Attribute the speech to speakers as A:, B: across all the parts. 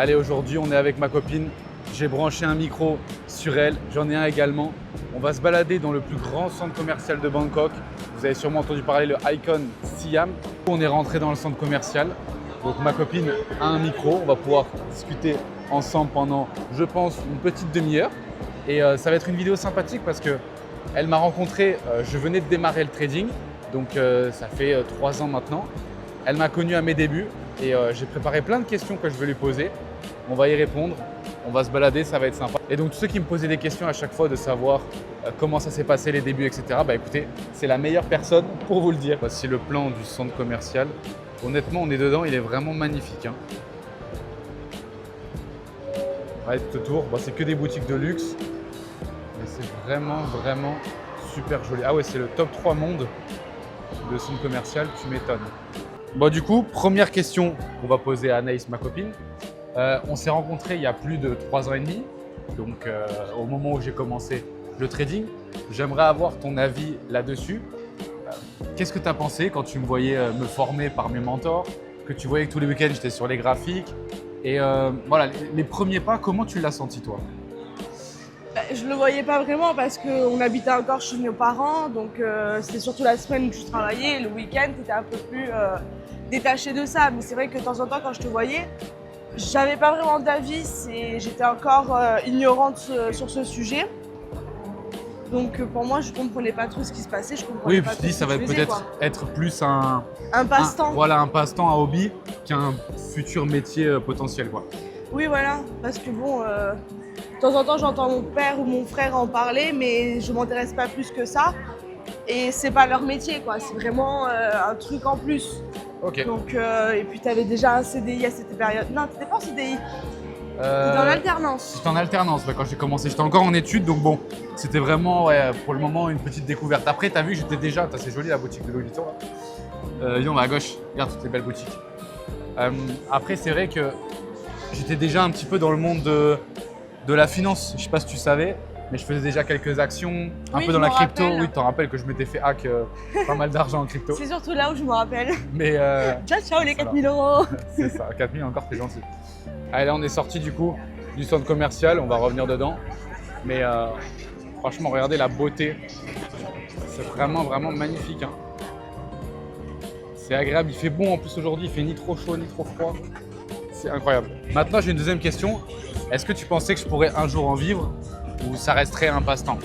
A: Allez, aujourd'hui, on est avec ma copine. J'ai branché un micro sur elle, j'en ai un également. On va se balader dans le plus grand centre commercial de Bangkok. Vous avez sûrement entendu parler le Icon Siam. On est rentré dans le centre commercial. Donc ma copine a un micro. On va pouvoir discuter ensemble pendant, je pense, une petite demi-heure. Et ça va être une vidéo sympathique parce que elle m'a rencontré, je venais de démarrer le trading. Donc ça fait 3 ans maintenant. Elle m'a connu à mes débuts et j'ai préparé plein de questions que je vais lui poser. On va y répondre, on va se balader, ça va être sympa. Et donc tous ceux qui me posaient des questions à chaque fois de savoir comment ça s'est passé les débuts, etc. Bah écoutez, c'est la meilleure personne pour vous le dire. Voici le plan du centre commercial. Honnêtement, on est dedans, il est vraiment magnifique. Hein. Ouais, tout autour, bah, c'est que des boutiques de luxe. Mais c'est vraiment super joli. Ah ouais, c'est le top 3 monde de centre commercial, tu m'étonnes. Bon, du coup, première question qu'on va poser à Anaïs, ma copine. On s'est rencontrés il y a plus de 3 ans et demi, donc au moment où j'ai commencé le trading. J'aimerais avoir ton avis là-dessus. Qu'est-ce que tu as pensé quand tu me voyais me former par mes mentors, que tu voyais que tous les week-ends j'étais sur les graphiques et voilà, les premiers pas, comment tu l'as senti toi?
B: Je le voyais pas vraiment parce qu'on habitait encore chez nos parents, donc c'était surtout la semaine où je travaillais, et le week-end tu étais un peu plus détaché de ça. Mais c'est vrai que de temps en temps quand je te voyais, j'avais pas vraiment d'avis, j'étais encore ignorante sur ce sujet. Donc pour moi je comprenais pas trop ce qui se passait, je comprenais
A: Oui,
B: pas
A: puis tu
B: trop
A: dis
B: ce
A: ça
B: que
A: va
B: tu faisais,
A: peut-être être plus un
B: passe-temps.
A: Voilà, un passe-temps, un hobby qu'un futur métier potentiel quoi.
B: Oui voilà, parce que bon, de temps en temps j'entends mon père ou mon frère en parler, mais je m'intéresse pas plus que ça. Et c'est pas leur métier quoi, c'est vraiment un truc en plus.
A: Ok.
B: Donc, et puis tu avais déjà un CDI à cette période. Non, tu n'étais pas en CDI, tu étais en alternance.
A: J'étais en alternance ouais, quand j'ai commencé. J'étais encore en études, donc bon, c'était vraiment ouais, pour le moment une petite découverte. Après, tu as vu, j'étais déjà, c'est joli la boutique de Louis Vuitton. Disons, à gauche, regarde toutes les belles boutiques. Après, c'est vrai que j'étais déjà un petit peu dans le monde de la finance. Je sais pas si tu savais, mais je faisais déjà quelques actions, un peu dans la crypto.
B: Rappelle.
A: Oui, tu t'en rappelles que je m'étais fait hack pas mal d'argent en crypto.
B: C'est surtout là où je me rappelle.
A: Mais
B: Ciao les 4000 €.
A: c'est ça, 4000 encore, t'es gentil. Allez, là on est sorti du coup du centre commercial, on va revenir dedans. Mais franchement, regardez la beauté. C'est vraiment magnifique. Hein. C'est agréable, il fait bon en plus aujourd'hui, il fait ni trop chaud ni trop froid. C'est incroyable. Maintenant, j'ai une deuxième question. Est-ce que tu pensais que je pourrais un jour en vivre ou ça resterait un passe-temps?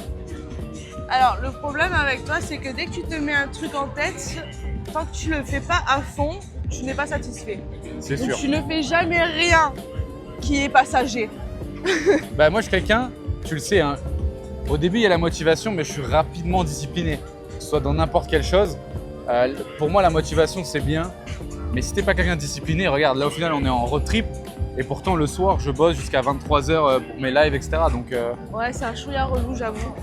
B: Alors, le problème avec toi, c'est que dès que tu te mets un truc en tête, tant que tu le fais pas à fond, tu n'es pas satisfait.
A: C'est
B: Donc,
A: sûr.
B: tu ne fais jamais rien qui est passager.
A: Bah, moi, je suis quelqu'un, tu le sais, hein, au début, il y a la motivation, mais je suis rapidement discipliné. Que ce soit dans n'importe quelle chose. Pour moi, la motivation, c'est bien. Mais si t'es pas quelqu'un de discipliné, regarde, là, au final, on est en road trip. Et pourtant, le soir, je bosse jusqu'à 23h pour mes lives, etc. Donc,
B: Ouais, c'est un chouïa relou, j'avoue.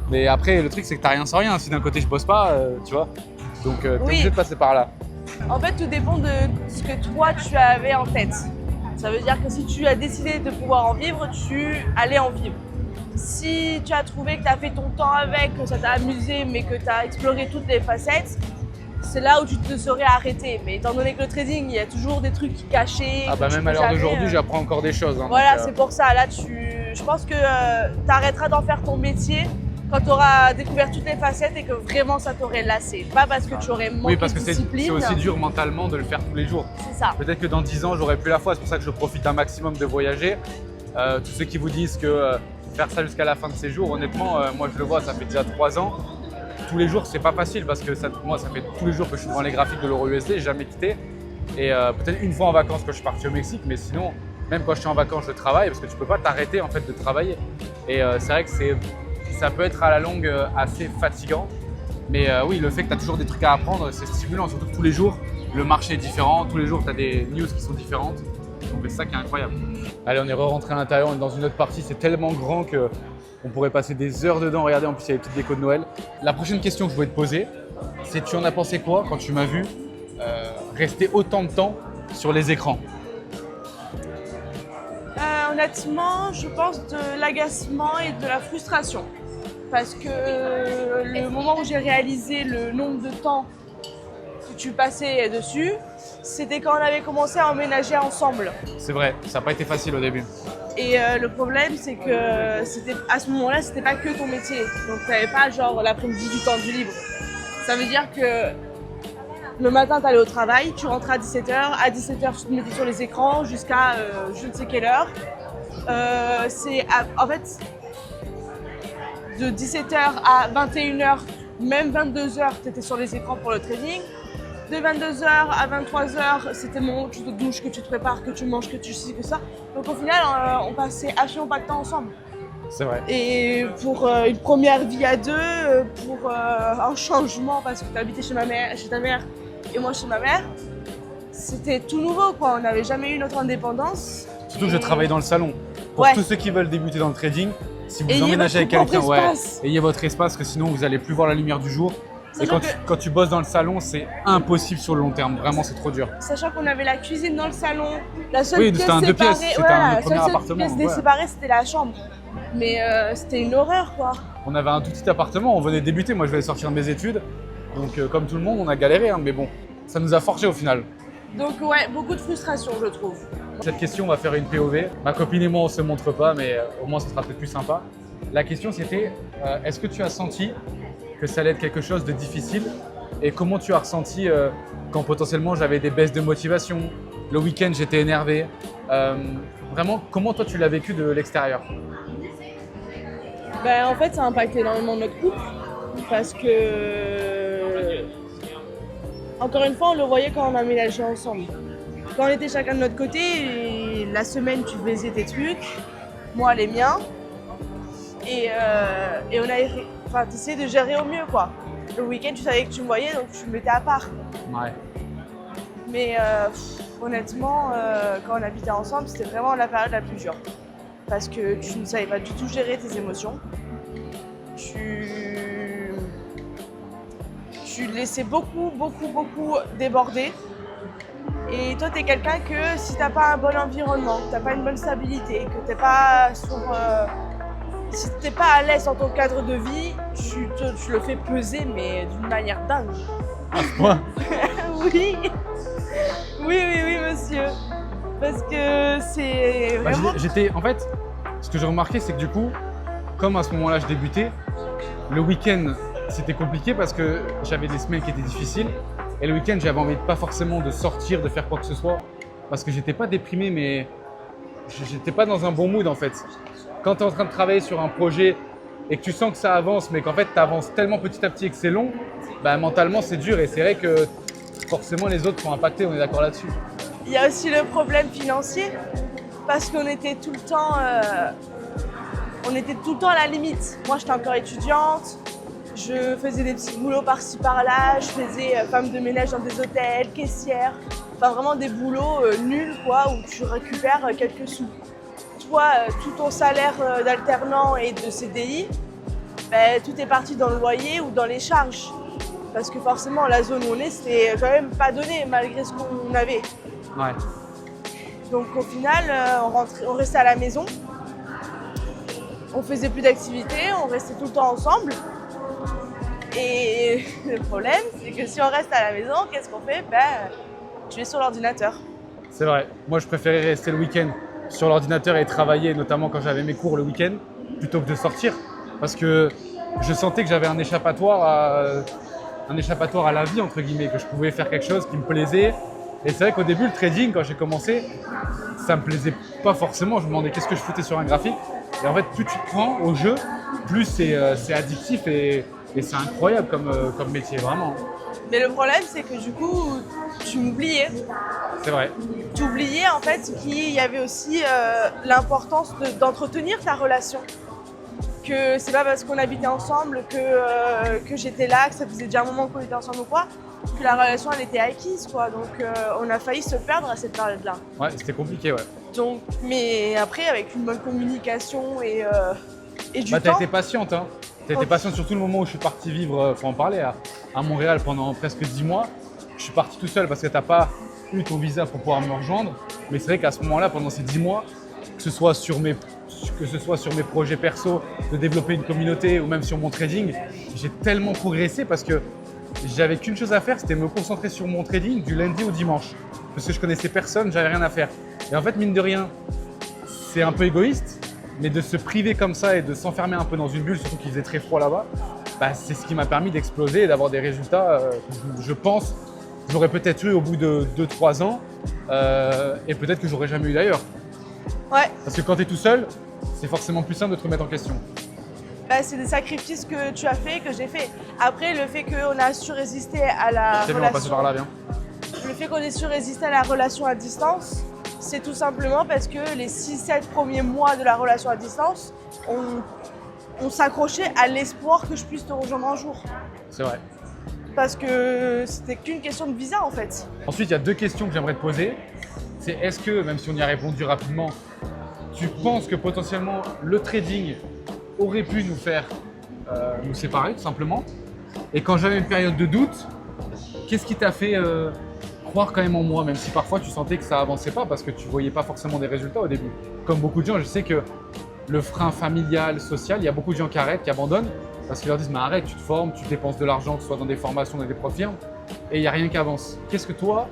A: mais après, le truc, c'est que t'as rien sans rien. Si d'un côté, je bosse pas, tu vois. Donc, t'es obligé de passer par là.
B: En fait, tout dépend de ce que toi, tu avais en tête. Ça veut dire que si tu as décidé de pouvoir en vivre, tu allais en vivre. Si tu as trouvé que tu as fait ton temps avec, que ça t'a amusé, mais que tu as exploré toutes les facettes, c'est là où tu te serais arrêté. Mais étant donné que le trading, il y a toujours des trucs cachés.
A: Ah bah même à l'heure d'aujourd'hui, j'apprends encore des choses. Hein,
B: voilà,
A: donc,
B: c'est pour ça. Là, je pense que tu arrêteras d'en faire ton métier quand tu auras découvert toutes les facettes et que vraiment ça t'aurait lassé. Pas parce que tu aurais manqué
A: parce que
B: de discipline.
A: c'est aussi dur mentalement de le faire tous les jours.
B: C'est ça.
A: Peut-être que dans 10 ans, j'aurai plus la foi. C'est pour ça que je profite un maximum de voyager. Tous ceux qui vous disent que faire ça jusqu'à la fin de ses jours, honnêtement, moi je le vois, ça fait déjà 3 ans. Tous les jours, c'est pas facile parce que moi, ça fait tous les jours que je suis devant les graphiques de l'euro USD, j'ai jamais quitté. Et peut-être une fois en vacances quand je suis parti au Mexique, mais sinon, même quand je suis en vacances, je travaille parce que tu peux pas t'arrêter en fait de travailler. Et c'est vrai que ça peut être à la longue assez fatigant. Mais oui, le fait que tu as toujours des trucs à apprendre, c'est stimulant, surtout que tous les jours, le marché est différent, tous les jours, tu as des news qui sont différentes. Donc c'est ça qui est incroyable. Allez, on est re-rentré à l'intérieur, on est dans une autre partie, c'est tellement grand qu'on pourrait passer des heures dedans. Regardez, en plus, il y a les petites décos de Noël. La prochaine question que je voulais te poser, c'est tu en as pensé quoi quand tu m'as vu rester autant de temps sur les écrans?
B: Honnêtement, je pense de l'agacement et de la frustration. Parce que le moment où j'ai réalisé le nombre de temps que tu passais dessus, c'était quand on avait commencé à emménager ensemble.
A: C'est vrai, ça n'a pas été facile au début.
B: Et le problème, c'est que à ce moment-là, c'était pas que ton métier. Donc, tu n'avais pas genre l'après-midi du temps du libre. Ça veut dire que le matin, tu allais au travail, tu rentrais à 17h. À 17h, tu te mettais sur les écrans jusqu'à je ne sais quelle heure. En fait, de 17h à 21h, même 22h, tu étais sur les écrans pour le trading. De 22h à 23h, c'était le moment où tu te douches, que tu te prépares, que tu manges, que tu sais que ça. Donc au final, on passait absolument pas de temps ensemble.
A: C'est vrai.
B: Et pour une première vie à deux, pour un changement, parce que tu habitais chez ta mère et moi chez ma mère, c'était tout nouveau, quoi. On n'avait jamais eu notre indépendance.
A: Surtout que je travaille dans le salon. Pour tous ceux qui veulent débuter dans le trading, si vous emménagez avec quelqu'un, ayez votre espace, parce que sinon vous n'allez plus voir la lumière du jour. Et quand tu bosses dans le salon, c'est impossible sur le long terme. Vraiment, c'est trop dur.
B: Sachant qu'on avait la cuisine dans le salon, la seule pièce séparée, séparée, c'était la chambre. Mais c'était une horreur, quoi.
A: On avait un tout petit appartement, on venait de débuter. Moi, je venais de sortir de mes études. Donc, comme tout le monde, on a galéré. Mais bon, ça nous a forgé au final.
B: Donc, ouais, beaucoup de frustration, je trouve.
A: Cette question, on va faire une POV. Ma copine et moi, on se montre pas, mais au moins, ce sera peut-être plus sympa. La question, c'était est-ce que tu as senti que ça allait être quelque chose de difficile et comment tu as ressenti quand potentiellement j'avais des baisses de motivation, le week-end j'étais énervé, vraiment comment toi tu l'as vécu de l'extérieur?
B: En fait ça a impacté énormément notre couple parce que encore une fois on le voyait quand on aménageait ensemble. Quand on était chacun de notre côté, la semaine tu faisais tes trucs, moi les miens et on a t'essayais de gérer au mieux, quoi. Le week-end, tu savais que tu me voyais, donc tu me mettais à part.
A: Ouais.
B: Mais honnêtement, quand on habitait ensemble, c'était vraiment la période la plus dure. Parce que tu ne savais pas du tout gérer tes émotions. Tu laissais beaucoup déborder. Et toi, tu es quelqu'un que si tu n'as pas un bon environnement, que tu n'as pas une bonne stabilité, que tu n'es pas sur... si tu n'es pas à l'aise dans ton cadre de vie, tu le fais peser, mais d'une manière dingue.
A: À ce point?
B: Oui, monsieur. Parce que c'est vraiment...
A: En fait, ce que j'ai remarqué, c'est que du coup, comme à ce moment-là, je débutais, le week-end, c'était compliqué parce que j'avais des semaines qui étaient difficiles. Et le week-end, j'avais envie pas forcément de sortir, de faire quoi que ce soit. Parce que j'étais pas déprimé, mais j'étais pas dans un bon mood en fait. Quand tu es en train de travailler sur un projet et que tu sens que ça avance, mais qu'en fait tu avances tellement petit à petit et que c'est long, mentalement c'est dur et c'est vrai que forcément les autres sont impactés, on est d'accord là-dessus.
B: Il y a aussi le problème financier parce qu'on était tout le temps, à la limite. Moi j'étais encore étudiante, je faisais des petits boulots par-ci par-là, je faisais femme de ménage dans des hôtels, caissière, enfin vraiment des boulots nuls quoi, où tu récupères quelques sous. Toi, tout ton salaire d'alternant et de CDI, tout est parti dans le loyer ou dans les charges. Parce que forcément, la zone où on est, c'était quand même pas donné malgré ce qu'on avait.
A: Ouais.
B: Donc au final, on restait à la maison, on faisait plus d'activités, on restait tout le temps ensemble. Et le problème, c'est que si on reste à la maison, qu'est-ce qu'on fait? Tu es sur l'ordinateur.
A: C'est vrai. Moi, je préférais rester le week-end sur l'ordinateur et travailler, notamment quand j'avais mes cours le week-end, plutôt que de sortir. Parce que je sentais que j'avais un échappatoire à la vie, entre guillemets, que je pouvais faire quelque chose qui me plaisait. Et c'est vrai qu'au début, le trading, quand j'ai commencé, ça me plaisait pas forcément. Je me demandais qu'est-ce que je foutais sur un graphique. Et en fait, plus tu te prends au jeu, plus c'est addictif et c'est incroyable comme métier, vraiment.
B: Mais le problème, c'est que du coup, tu m'oubliais.
A: C'est vrai.
B: Tu oubliais en fait qu'il y avait aussi l'importance d'entretenir ta relation. Que c'est pas parce qu'on habitait ensemble que j'étais là, que ça faisait déjà un moment qu'on était ensemble ou quoi, que la relation elle était acquise quoi. Donc on a failli se perdre à cette période-là.
A: Ouais, c'était compliqué, ouais.
B: Donc, mais après avec une bonne communication et du temps.
A: T'as été patiente, hein. T'as été patiente surtout le moment où je suis parti vivre, faut en parler, à Montréal pendant presque 10 mois. Je suis parti tout seul parce que t'as pas eu ton visa pour pouvoir me rejoindre. Mais c'est vrai qu'à ce moment-là, pendant ces 10 mois, que ce soit sur mes projets perso, de développer une communauté ou même sur mon trading, j'ai tellement progressé parce que j'avais qu'une chose à faire, c'était me concentrer sur mon trading du lundi au dimanche. parce que je connaissais personne, j'avais rien à faire. Et en fait, mine de rien, c'est un peu égoïste, mais de se priver comme ça et de s'enfermer un peu dans une bulle, surtout qu'il faisait très froid là-bas, bah, c'est ce qui m'a permis d'exploser et d'avoir des résultats, je pense, que j'aurais peut-être eu au bout de 2-3 ans et peut-être que j'aurais jamais eu d'ailleurs.
B: Ouais.
A: Parce que quand tu es tout seul, c'est forcément plus simple de te remettre en question.
B: Bah, c'est des sacrifices que tu as fait, que j'ai fait. Après, le fait qu'on a su résister à la
A: C'est bon, on va passer par là, bien.
B: Le fait qu'on ait su résister à la relation à distance, c'est tout simplement parce que les 6-7 premiers mois de la relation à distance, on s'accrochait à l'espoir que je puisse te rejoindre un jour.
A: C'est vrai.
B: Parce que c'était qu'une question de visa en fait.
A: Ensuite, il y a 2 questions que j'aimerais te poser. C'est est-ce que, même si on y a répondu rapidement, tu penses que potentiellement le trading aurait pu nous faire nous séparer tout simplement? Et quand j'avais une période de doute, qu'est-ce qui t'a fait croire quand même en moi, même si parfois tu sentais que ça avançait pas parce que tu voyais pas forcément des résultats au début? Comme beaucoup de gens, je sais que le frein familial, social, il y a beaucoup de gens qui arrêtent, qui abandonnent parce qu'ils leur disent mais arrête, tu te formes, tu dépenses de l'argent, que ce soit dans des formations, dans des profs et il n'y a rien qui avance. Qu'est-ce que toi,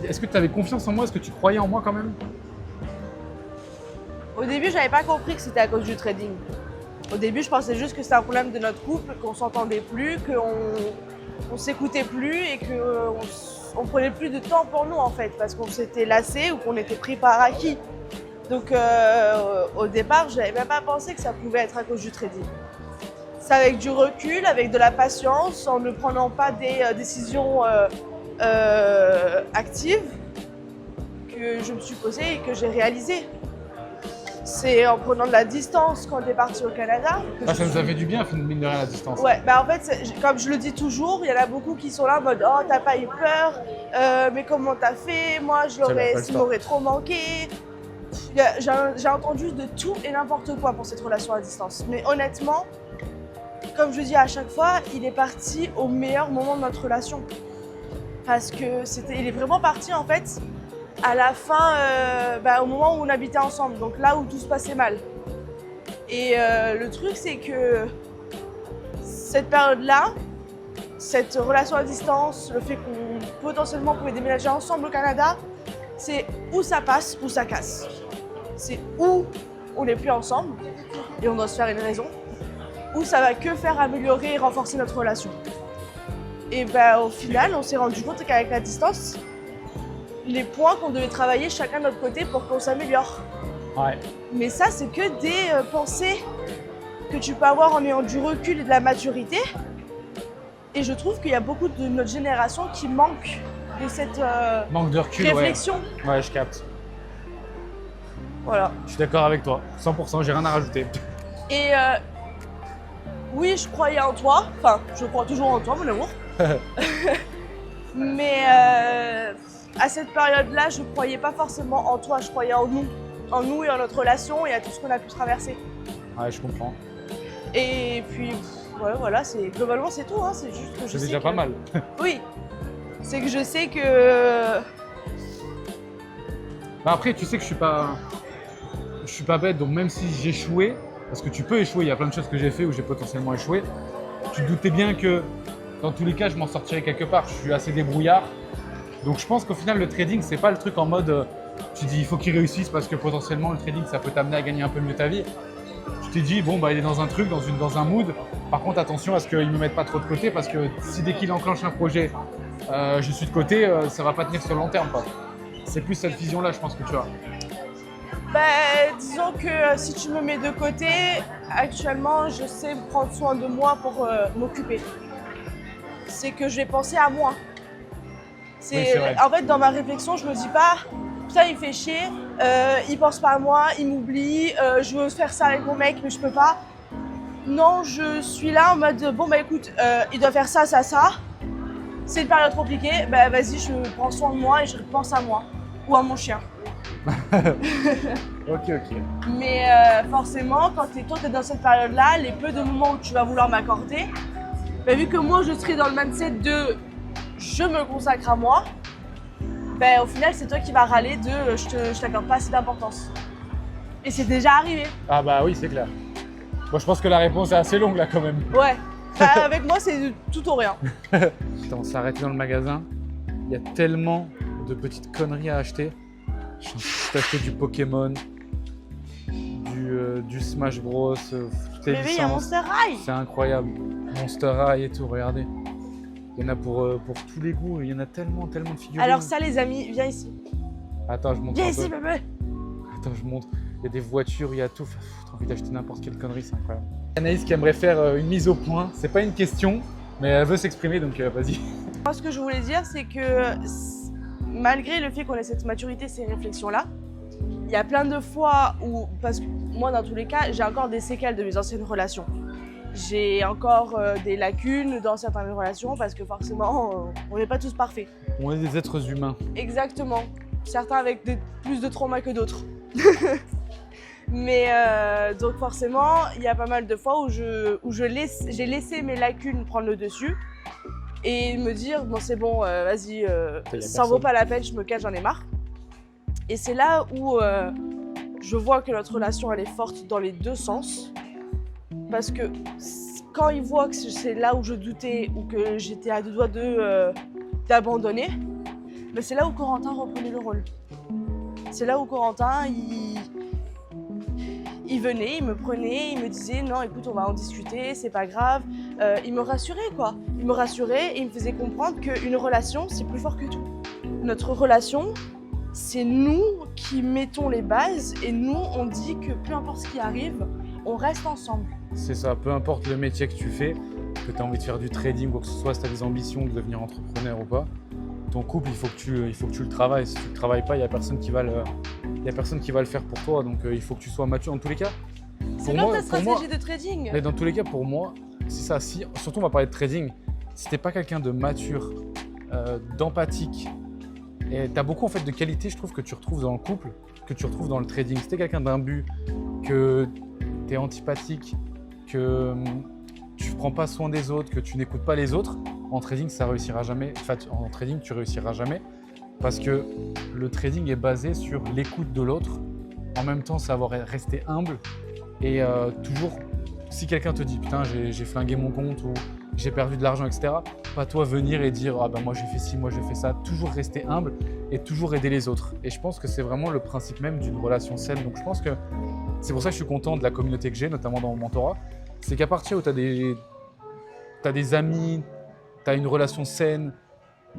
A: est-ce que tu avais confiance en moi? Est-ce que tu croyais en moi quand même?
B: Au début, j'avais pas compris que c'était à cause du trading. Au début, je pensais juste que c'était un problème de notre couple, qu'on s'entendait plus, qu'on s'écoutait plus et qu'on prenait plus de temps pour nous en fait, parce qu'on s'était lassé ou qu'on était pris par acquis. Donc au départ, je n'avais même pas pensé que ça pouvait être à cause du trading. C'est avec du recul, avec de la patience, en ne prenant pas des décisions actives que je me suis posée et que j'ai réalisées. C'est en prenant de la distance quand on est parti au Canada.
A: Ça nous a fait du bien, mine de rien, la distance.
B: Ouais, bah en fait, comme je le dis toujours, il y en a beaucoup qui sont là en mode « Oh, t'as pas eu peur, mais comment t'as fait? Moi, ça m'aurait trop manqué. » J'ai entendu de tout et n'importe quoi pour cette relation à distance. Mais honnêtement, comme je dis à chaque fois, il est parti au meilleur moment de notre relation. Parce que il est vraiment parti en fait à la fin, au moment où on habitait ensemble, donc là où tout se passait mal. Et le truc, c'est que cette période-là, cette relation à distance, le fait qu'on potentiellement pouvait déménager ensemble au Canada, c'est où ça passe, où ça casse. C'est où on n'est plus ensemble et on doit se faire une raison, où ça va que faire améliorer et renforcer notre relation. Et au final, on s'est rendu compte qu'avec la distance, les points qu'on devait travailler chacun de notre côté pour qu'on s'améliore.
A: Ouais.
B: Mais ça, c'est que des pensées que tu peux avoir en ayant du recul et de la maturité. Et je trouve qu'il y a beaucoup de notre génération qui manque de cette
A: manque de recul,
B: réflexion.
A: Ouais, je capte.
B: Voilà.
A: Je suis d'accord avec toi, 100%, j'ai rien à rajouter.
B: Et oui, je croyais en toi. Enfin, je crois toujours en toi, mon amour. Mais à cette période-là, je ne croyais pas forcément en toi, je croyais en nous et en notre relation et à tout ce qu'on a pu traverser.
A: Ouais, je comprends.
B: Et puis, voilà, globalement c'est tout, hein. C'est juste que je sais
A: c'est déjà pas mal.
B: Oui, c'est que je sais que...
A: Après, tu sais que je suis pas bête, donc même si j'échouais, parce que tu peux échouer, il y a plein de choses que j'ai fait où j'ai potentiellement échoué, tu te doutais bien que dans tous les cas, je m'en sortirais quelque part. Je suis assez débrouillard. Donc je pense qu'au final, le trading, c'est pas le truc en mode tu dis il faut qu'il réussisse parce que potentiellement le trading, ça peut t'amener à gagner un peu mieux ta vie. Tu t'es dit, bon, il est dans un truc, dans un mood. Par contre, attention à ce qu'il ne me mette pas trop de côté parce que si dès qu'il enclenche un projet, je suis de côté, ça va pas tenir sur le long terme, quoi. C'est plus cette vision-là, je pense que tu as.
B: Disons que si tu me mets de côté, actuellement, je sais prendre soin de moi pour m'occuper. C'est que je vais penser à moi.
A: Oui, c'est vrai.
B: En fait, dans ma réflexion, je me dis pas putain, il fait chier, il pense pas à moi, il m'oublie, je veux faire ça avec mon mec, mais je peux pas. Non, je suis là en mode bon, écoute, il doit faire ça, ça, ça. C'est une période compliquée, vas-y, je prends soin de moi et je pense à moi ou à mon chien.
A: Ok.
B: Mais forcément, quand toi t'es dans cette période-là, les peu de moments où tu vas vouloir m'accorder, vu que moi je serai dans le mindset de je me consacre à moi, au final c'est toi qui vas râler de je t'accorde pas assez d'importance. Et c'est déjà arrivé.
A: Ah bah oui, c'est clair. Moi je pense que la réponse est assez longue là quand même.
B: Ouais. Avec moi c'est tout ou rien.
A: Putain, on s'est arrêté dans le magasin. Il y a tellement de petites conneries à acheter. Je t'ai acheté du Pokémon, du Smash Bros, toutes les
B: Mais oui, il y a
A: licences.
B: Monster High.
A: C'est incroyable. Monster High et tout, regardez. Il y en a pour tous les goûts, il y en a tellement de figurines.
B: Alors ça les amis, viens ici.
A: Attends, je montre
B: Viens
A: un
B: ici
A: peu.
B: bébé.
A: Attends, je montre. Il y a des voitures, il y a tout. J'ai envie d'acheter n'importe quelle connerie, c'est incroyable. Anaïs qui aimerait faire une mise au point. C'est pas une question, mais elle veut s'exprimer, donc vas-y.
B: Moi ce que je voulais dire c'est que malgré le fait qu'on ait cette maturité, ces réflexions-là, il y a plein de fois où, parce que moi dans tous les cas, j'ai encore des séquelles de mes anciennes relations. J'ai encore des lacunes dans certaines relations parce que forcément, on n'est pas tous parfaits.
A: On est des êtres humains.
B: Exactement. Certains avec plus de traumas que d'autres. Mais donc forcément, il y a pas mal de fois où j'ai laissé mes lacunes prendre le dessus et me dire bon c'est bon, vas-y, ça en vaut pas la peine, je me cache, j'en ai marre. Et c'est là où je vois que notre relation elle est forte dans les deux sens. Parce que quand il voit que c'est là où je doutais ou que j'étais à deux doigts d'abandonner, ben c'est là où Corentin reprenait le rôle. C'est là où Corentin, il venait, il me prenait, il me disait non écoute on va en discuter, c'est pas grave. Il me rassurait quoi. Il me rassurait et il me faisait comprendre qu'une relation c'est plus fort que tout. Notre relation, c'est nous qui mettons les bases et nous on dit que peu importe ce qui arrive, on reste ensemble.
A: C'est ça, peu importe le métier que tu fais, que tu as envie de faire du trading ou quoi que ce soit, si tu as des ambitions de devenir entrepreneur ou pas, ton couple, il faut que tu le travailles. Si tu ne le travailles pas, il n'y a personne qui va le faire pour toi. Donc il faut que tu sois mature. Dans tous les cas,
B: C'est comme ta stratégie de trading.
A: mais dans tous les cas, pour moi, c'est ça. Surtout, on va parler de trading. Si tu n'es pas quelqu'un de mature, d'empathique, et tu as beaucoup en fait, de qualités, je trouve, que tu retrouves dans le couple, que tu retrouves dans le trading. Si tu es quelqu'un d'imbu, que tu es antipathique, que tu ne prends pas soin des autres, que tu n'écoutes pas les autres, en trading, ça réussira jamais. Enfin, en trading, tu réussiras jamais parce que le trading est basé sur l'écoute de l'autre, en même temps savoir rester humble et toujours, si quelqu'un te dit putain j'ai flingué mon compte ou j'ai perdu de l'argent, etc., pas toi venir et dire ah ben moi j'ai fait ci, moi j'ai fait ça, toujours rester humble et toujours aider les autres. Et je pense que c'est vraiment le principe même d'une relation saine. Donc je pense que c'est pour ça que je suis content de la communauté que j'ai, notamment dans mon mentorat. C'est qu'à partir où tu as des amis, tu as une relation saine,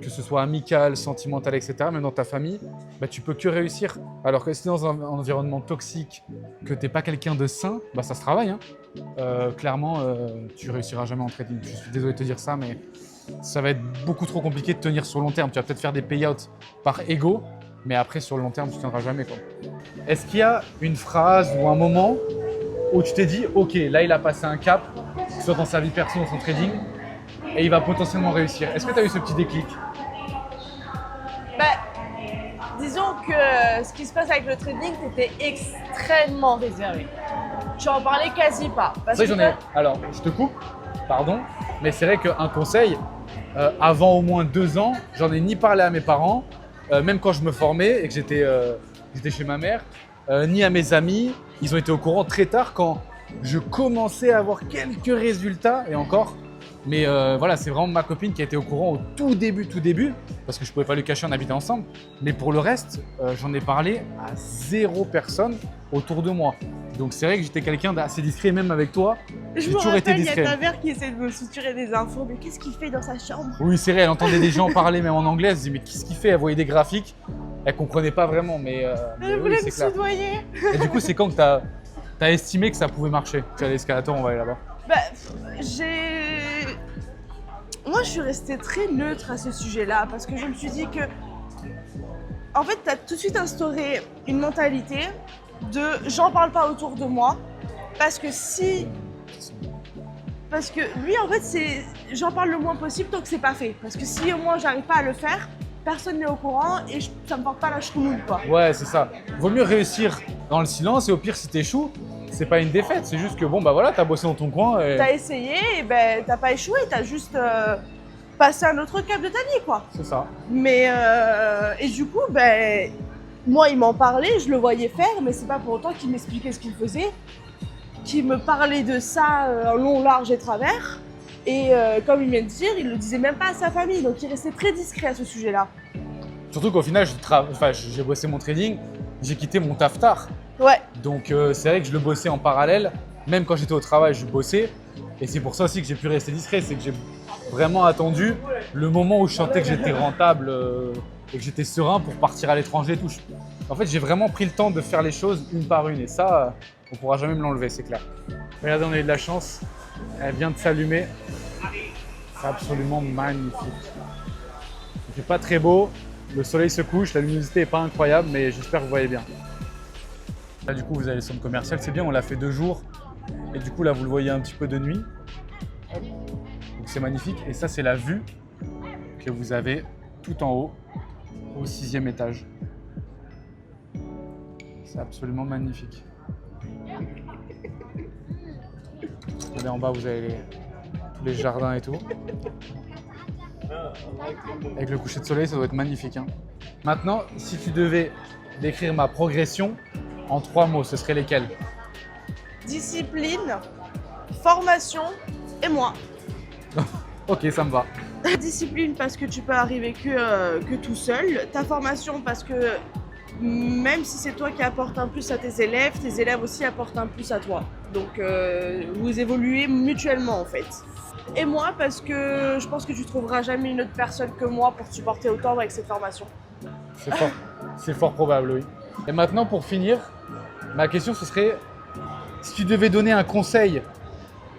A: que ce soit amicale, sentimentale, etc., même dans ta famille, bah, tu peux que réussir. Alors que si tu es dans un environnement toxique, que tu n'es pas quelqu'un de sain, bah, ça se travaille. Hein. Clairement, tu réussiras jamais en trading. Je suis désolé de te dire ça, mais ça va être beaucoup trop compliqué de tenir sur le long terme. Tu vas peut-être faire des payouts par ego, mais après, sur le long terme, tu ne tiendras jamais, quoi. Est-ce qu'il y a une phrase ou un moment où tu t'es dit « Ok, là, il a passé un cap, soit dans sa vie perso, dans son trading, et il va potentiellement réussir ». Est-ce que tu as eu ce petit déclic?
B: Bah, disons que ce qui se passe avec le trading, c'était extrêmement réservé. Tu en parlais quasi pas. Parce
A: C'est vrai que
B: que
A: j'en ai… Alors, je te coupe, pardon, mais c'est vrai qu'un conseil, avant au moins 2 ans, j'en ai ni parlé à mes parents, même quand je me formais et que j'étais chez ma mère, ni à mes amis. Ils ont été au courant très tard quand je commençais à avoir quelques résultats et encore. Mais voilà, c'est vraiment ma copine qui a été au courant au tout début, parce que je ne pouvais pas lui cacher, on habitait ensemble. Mais pour le reste, j'en ai parlé à 0 personne autour de moi. Donc c'est vrai que j'étais quelqu'un d'assez discret, même avec toi.
B: je
A: J'ai
B: me
A: toujours été
B: rappelle, il y a
A: discret.
B: ta mère qui essaie de me suturer des infos. Mais qu'est-ce qu'il fait dans sa chambre?
A: Oui, c'est vrai, elle entendait des gens parler même en anglais, elle se dit mais qu'est-ce qu'il fait? Elle voyait des graphiques, elle comprenait pas vraiment, mais
B: Elle
A: oui,
B: voulait
A: c'est
B: me
A: clair.
B: soudoyer.
A: Et du coup, c'est quand que t'as estimé que ça pouvait marcher? Tu as l'escalator, on va aller là-bas.
B: Bah, moi, je suis restée très neutre à ce sujet-là parce que je me suis dit que, en fait, tu as tout de suite instauré une mentalité de j'en parle pas autour de moi parce que lui, en fait, c'est j'en parle le moins possible tant que c'est pas fait. Parce que si au moins j'arrive pas à le faire, personne n'est au courant et ça me porte pas la choumoune, quoi.
A: Ouais, c'est ça. Vaut mieux réussir dans le silence et au pire, si t'échoues, c'est pas une défaite. C'est juste que bon, bah voilà, t'as bossé dans ton coin et
B: T'as essayé et ben t'as pas échoué, t'as juste passé un autre cap de ta vie, quoi.
A: c'est ça.
B: Mais et du coup, ben moi, il m'en parlait, je le voyais faire, mais c'est pas pour autant qu'il m'expliquait ce qu'il faisait, qu'il me parlait de ça en long, large et travers. Et comme il vient de dire, il le disait même pas à sa famille, donc il restait très discret à ce sujet-là.
A: Surtout qu'au final, j'ai bossé mon trading, j'ai quitté mon taf tard.
B: Ouais.
A: Donc c'est vrai que je le bossais en parallèle. Même quand j'étais au travail, je bossais. Et c'est pour ça aussi que j'ai pu rester discret. C'est que j'ai vraiment attendu le moment où je sentais que j'étais rentable et que j'étais serein pour partir à l'étranger et tout. En fait, j'ai vraiment pris le temps de faire les choses une par une. Et ça, on ne pourra jamais me l'enlever, c'est clair. Regardez, on a eu de la chance. Elle vient de s'allumer. C'est absolument magnifique. Il fait pas très beau. Le soleil se couche, la luminosité n'est pas incroyable, mais j'espère que vous voyez bien. Là, du coup, vous avez le centre commercial. C'est bien, on l'a fait 2 jours. Et du coup, là, vous le voyez un petit peu de nuit. Donc, c'est magnifique. Et ça, c'est la vue que vous avez tout en haut, au 6e étage. C'est absolument magnifique. Regardez en bas, vous avez tous les jardins et tout. Avec le coucher de soleil, ça doit être magnifique. Hein. Maintenant, si tu devais décrire ma progression en 3 mots, ce serait lesquels?
B: Discipline, formation et moi.
A: Ok, ça me va.
B: Discipline parce que tu peux arriver que tout seul. Ta formation parce que même si c'est toi qui apportes un plus à tes élèves aussi apportent un plus à toi. Donc vous évoluez mutuellement en fait. Et moi parce que je pense que tu trouveras jamais une autre personne que moi pour te supporter autant avec cette formation.
A: C'est fort probable, oui. Et maintenant, pour finir, ma question ce serait, si tu devais donner un conseil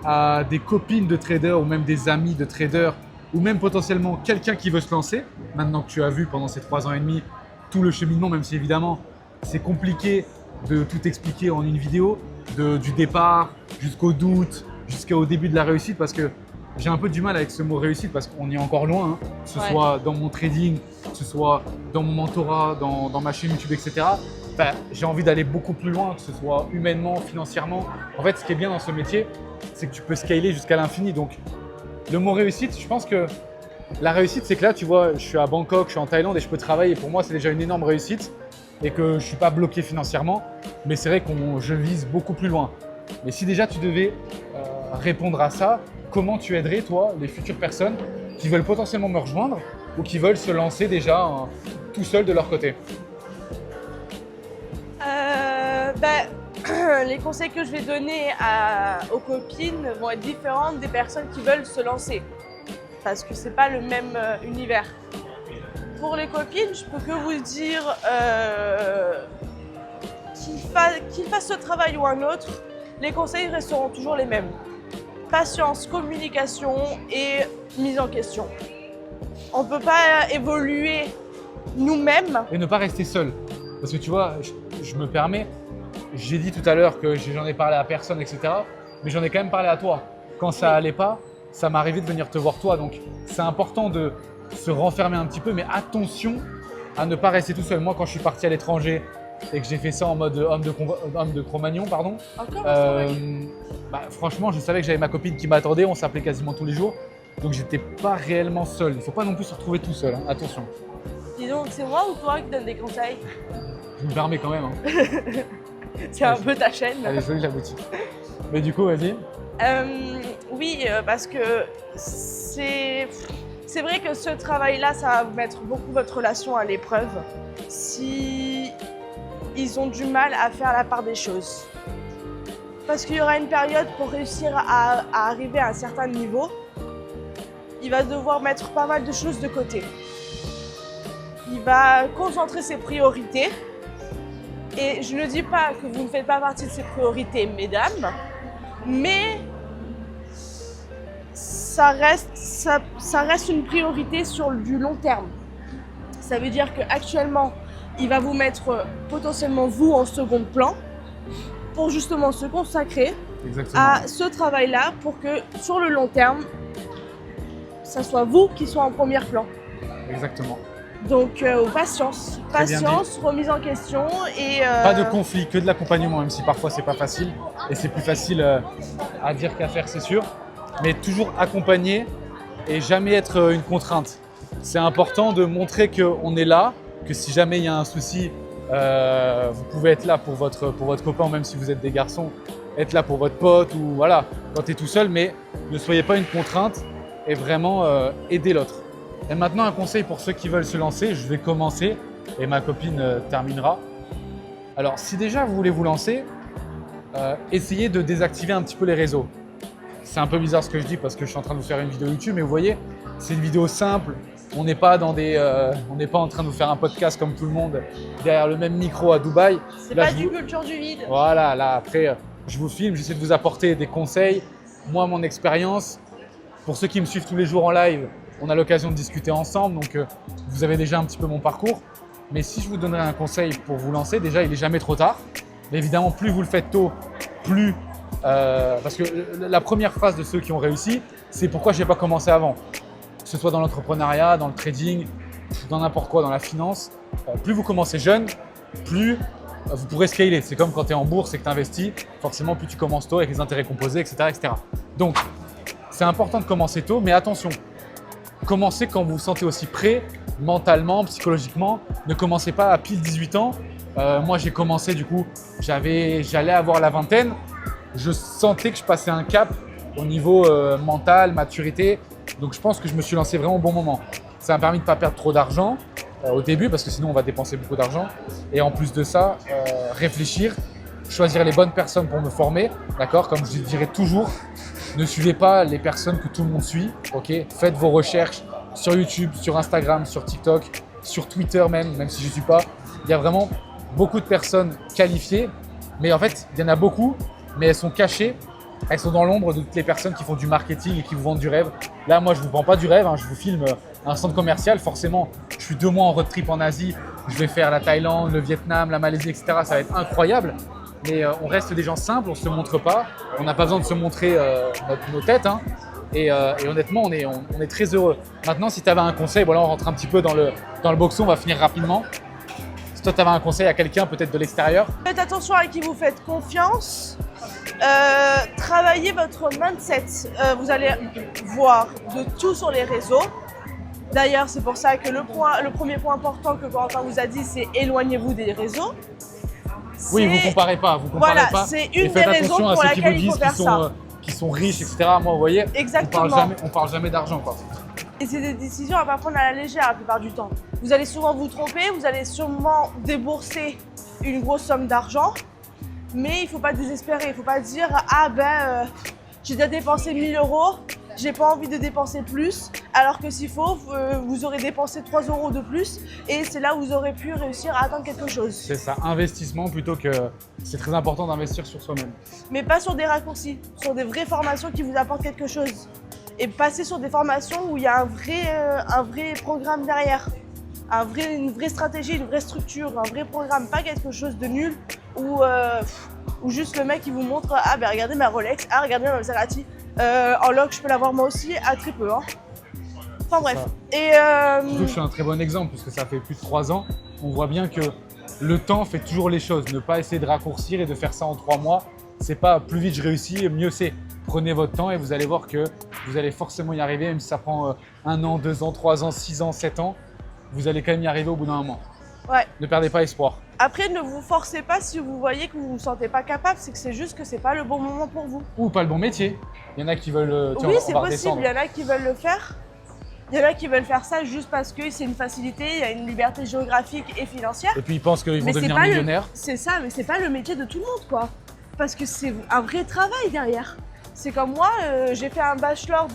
A: à des copines de traders ou même des amis de traders ou même potentiellement quelqu'un qui veut se lancer, maintenant que tu as vu pendant ces 3 ans et demi tout le cheminement, même si évidemment c'est compliqué de tout expliquer en une vidéo, du départ jusqu'au doute, jusqu'au début de la réussite, parce que j'ai un peu du mal avec ce mot réussite parce qu'on y est encore loin, hein, que ce soit dans mon trading, que ce soit dans mon mentorat, dans ma chaîne YouTube, etc. Enfin, j'ai envie d'aller beaucoup plus loin, que ce soit humainement, financièrement. En fait, ce qui est bien dans ce métier, c'est que tu peux scaler jusqu'à l'infini. Donc, le mot réussite, je pense que la réussite, c'est que là, tu vois, je suis à Bangkok, je suis en Thaïlande et je peux travailler. Pour moi, c'est déjà une énorme réussite et que je ne suis pas bloqué financièrement. Mais c'est vrai que je vise beaucoup plus loin. Mais si déjà tu devais répondre à ça, comment tu aiderais, toi, les futures personnes qui veulent potentiellement me rejoindre ou qui veulent se lancer déjà tout seuls de leur côté?
B: Les conseils que je vais donner aux copines vont être différents des personnes qui veulent se lancer. Parce que c'est pas le même univers. Pour les copines, je peux que vous dire qu'ils fassent ce travail ou un autre, les conseils resteront toujours les mêmes. Patience, communication et mise en question. On ne peut pas évoluer nous-mêmes.
A: Et ne pas rester seul. Parce que tu vois, je me permets, j'ai dit tout à l'heure que j'en ai parlé à personne, etc. Mais j'en ai quand même parlé à toi. Quand ça allait pas, ça m'arrivait de venir te voir toi. Donc c'est important de se renfermer un petit peu, mais attention à ne pas rester tout seul. Moi, quand je suis parti à l'étranger et que j'ai fait ça en mode homme de Cro-Magnon, pardon. Franchement, je savais que j'avais ma copine qui m'attendait, on s'appelait quasiment tous les jours. Donc j'étais pas réellement seul. Il ne faut pas non plus se retrouver tout seul, hein. Attention.
B: Dis donc, c'est moi ou toi qui donne des conseils?
A: Je me permets quand même. Hein.
B: C'est un peu ta chaîne.
A: Elle est jolie la boutique. Mais du coup, vas-y.
B: Oui, parce que c'est vrai que ce travail-là, ça va mettre beaucoup votre relation à l'épreuve. Si ils ont du mal à faire la part des choses. Parce qu'il y aura une période pour réussir à arriver à un certain niveau, il va devoir mettre pas mal de choses de côté. Il va concentrer ses priorités. Et je ne dis pas que vous ne faites pas partie de ses priorités, mesdames, mais ça reste une priorité sur du long terme. Ça veut dire qu'actuellement, il va vous mettre potentiellement vous en second plan pour justement se consacrer à ce travail-là pour que sur le long terme, ça soit vous qui soyez en premier plan.
A: Exactement.
B: Donc patience, remise en question et…
A: Pas de conflit, que de l'accompagnement, même si parfois c'est pas facile et c'est plus facile à dire qu'à faire, c'est sûr. Mais toujours accompagner et jamais être une contrainte. C'est important de montrer qu'on est là, que si jamais il y a un souci, vous pouvez être là pour votre copain, même si vous êtes des garçons, être là pour votre pote ou voilà, quand tu es tout seul, mais ne soyez pas une contrainte et vraiment aider l'autre. Et maintenant, un conseil pour ceux qui veulent se lancer. Je vais commencer et ma copine terminera. Alors, si déjà vous voulez vous lancer, essayez de désactiver un petit peu les réseaux. C'est un peu bizarre ce que je dis parce que je suis en train de vous faire une vidéo YouTube, mais vous voyez, c'est une vidéo simple. On n'est pas en train de vous faire un podcast comme tout le monde derrière le même micro à Dubaï.
B: C'est pas du culture du vide.
A: Voilà, là après, je vous filme, j'essaie de vous apporter des conseils, moi mon expérience. Pour ceux qui me suivent tous les jours en live, on a l'occasion de discuter ensemble, donc vous avez déjà un petit peu mon parcours. Mais si je vous donnerais un conseil pour vous lancer, déjà il n'est jamais trop tard. Mais évidemment, plus vous le faites tôt, plus… parce que la première phrase de ceux qui ont réussi, c'est pourquoi je n'ai pas commencé avant. Que ce soit dans l'entrepreneuriat, dans le trading, dans n'importe quoi, dans la finance. Plus vous commencez jeune, plus vous pourrez scaler. C'est comme quand tu es en bourse et que tu investis, forcément plus tu commences tôt avec les intérêts composés, etc. etc. Donc, c'est important de commencer tôt, mais attention, commencez quand vous vous sentez aussi prêt, mentalement, psychologiquement. Ne commencez pas à pile 18 ans. Moi, j'ai commencé, du coup, j'allais avoir la vingtaine. Je sentais que je passais un cap au niveau mental, maturité. Donc, je pense que je me suis lancé vraiment au bon moment. Ça m'a permis de ne pas perdre trop d'argent au début parce que sinon, on va dépenser beaucoup d'argent. Et en plus de ça, réfléchir, choisir les bonnes personnes pour me former. D'accord ? Comme je dirais toujours, ne suivez pas les personnes que tout le monde suit. Ok ? Faites vos recherches sur YouTube, sur Instagram, sur TikTok, sur Twitter même si je ne suis pas. Il y a vraiment beaucoup de personnes qualifiées. Mais en fait, il y en a beaucoup, mais elles sont cachées. Elles sont dans l'ombre de toutes les personnes qui font du marketing et qui vous vendent du rêve. Là, moi, je ne vous vends pas du rêve, hein. Je vous filme un centre commercial. Forcément, je suis 2 mois en road trip en Asie. Je vais faire la Thaïlande, le Vietnam, la Malaisie, etc. Ça va être incroyable. Mais on reste des gens simples, on ne se montre pas. On n'a pas besoin de se montrer nos têtes. Hein. Et honnêtement, on est très heureux. Maintenant, si tu avais un conseil, voilà, on rentre un petit peu dans le boxon, on va finir rapidement. Si toi, tu avais un conseil à quelqu'un, peut-être de l'extérieur.
B: Faites attention à qui vous faites confiance. Travaillez votre mindset. Vous allez voir de tout sur les réseaux. D'ailleurs, c'est pour ça que le premier point important que Corentin vous a dit, c'est éloignez-vous des réseaux.
A: Oui, vous comparez pas.
B: Voilà, c'est une des raisons pour laquelle il faut faire ça.
A: Qui sont riches, etc. Moi, vous voyez,
B: exactement.
A: On parle jamais d'argent, quoi.
B: Et c'est des décisions à ne pas prendre à la légère la plupart du temps. Vous allez souvent vous tromper, vous allez sûrement débourser une grosse somme d'argent, mais il ne faut pas désespérer. Il ne faut pas dire « Ah j'ai déjà dépensé 1 000 €, j'ai pas envie de dépenser plus », alors que s'il faut, vous aurez dépensé 3 € de plus et c'est là où vous aurez pu réussir à atteindre quelque chose.
A: C'est ça, investissement plutôt que… C'est très important d'investir sur soi-même.
B: Mais pas sur des raccourcis, sur des vraies formations qui vous apportent quelque chose. Et passer sur des formations où il y a un vrai programme derrière. Une vraie stratégie, une vraie structure, un vrai programme, pas quelque chose de nul où juste le mec il vous montre « Ah ben regardez ma Rolex, ah regardez ma Maserati, en loc je peux l'avoir moi aussi, ah très peu hein ». Enfin bref. Et
A: surtout que je suis un très bon exemple puisque ça fait plus de 3 ans. On voit bien que le temps fait toujours les choses. Ne pas essayer de raccourcir et de faire ça en 3 mois. C'est pas plus vite je réussis, mieux c'est. Prenez votre temps et vous allez voir que vous allez forcément y arriver, même si ça prend 1 an, 2 ans, 3 ans, 6 ans, 7 ans. Vous allez quand même y arriver au bout d'un moment.
B: Ouais.
A: Ne perdez pas espoir.
B: Après, ne vous forcez pas si vous voyez que vous ne vous sentez pas capable, c'est que c'est juste que c'est pas le bon moment pour vous.
A: Ou pas le bon métier. Il y en a qui veulent…
B: Oui, c'est possible, il y en a qui veulent le faire. Il y en a qui veulent faire ça juste parce que c'est une facilité, il y a une liberté géographique et financière.
A: Et puis ils pensent qu'ils vont devenir millionnaires.
B: C'est ça, mais c'est pas le métier de tout le monde, quoi. Parce que c'est un vrai travail derrière. C'est comme moi, j'ai fait un bachelor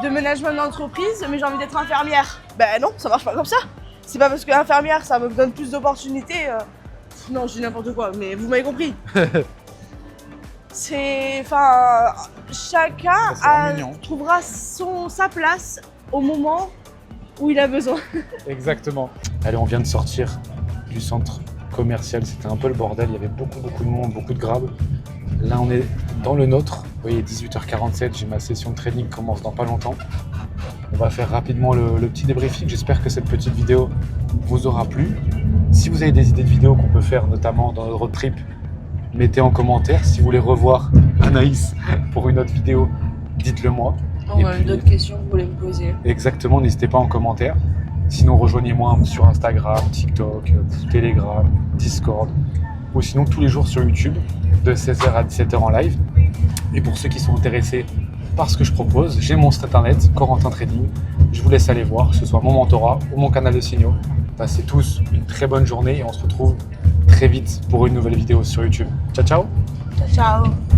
B: de management d'entreprise, mais j'ai envie d'être infirmière. Ben non, ça marche pas comme ça. C'est pas parce que infirmière, ça me donne plus d'opportunités. Non, je dis n'importe quoi, mais vous m'avez compris. Chacun trouvera sa place au moment où il a besoin. Exactement.
A: Allez, on vient de sortir du centre commercial. C'était un peu le bordel. Il y avait beaucoup de monde, beaucoup de grabes. Là, on est dans le nôtre. Vous voyez, 18h47. J'ai ma session de trading qui commence dans pas longtemps. On va faire rapidement le petit débriefing. J'espère que cette petite vidéo vous aura plu. Si vous avez des idées de vidéos qu'on peut faire, notamment dans notre road trip, mettez en commentaire. Si vous voulez revoir Anaïs pour une autre vidéo, dites-le moi.
B: D'autres questions que vous voulez me poser.
A: Exactement, n'hésitez pas en commentaire. Sinon, rejoignez-moi sur Instagram, TikTok, Telegram, Discord. Ou sinon, tous les jours sur YouTube, de 16h à 17h en live. Et pour ceux qui sont intéressés par ce que je propose, j'ai mon site internet, Corentin Trading. je vous laisse aller voir, que ce soit mon mentorat ou mon canal de signaux. Passez tous une très bonne journée et on se retrouve très vite pour une nouvelle vidéo sur YouTube. Ciao, ciao!
B: Ciao, ciao.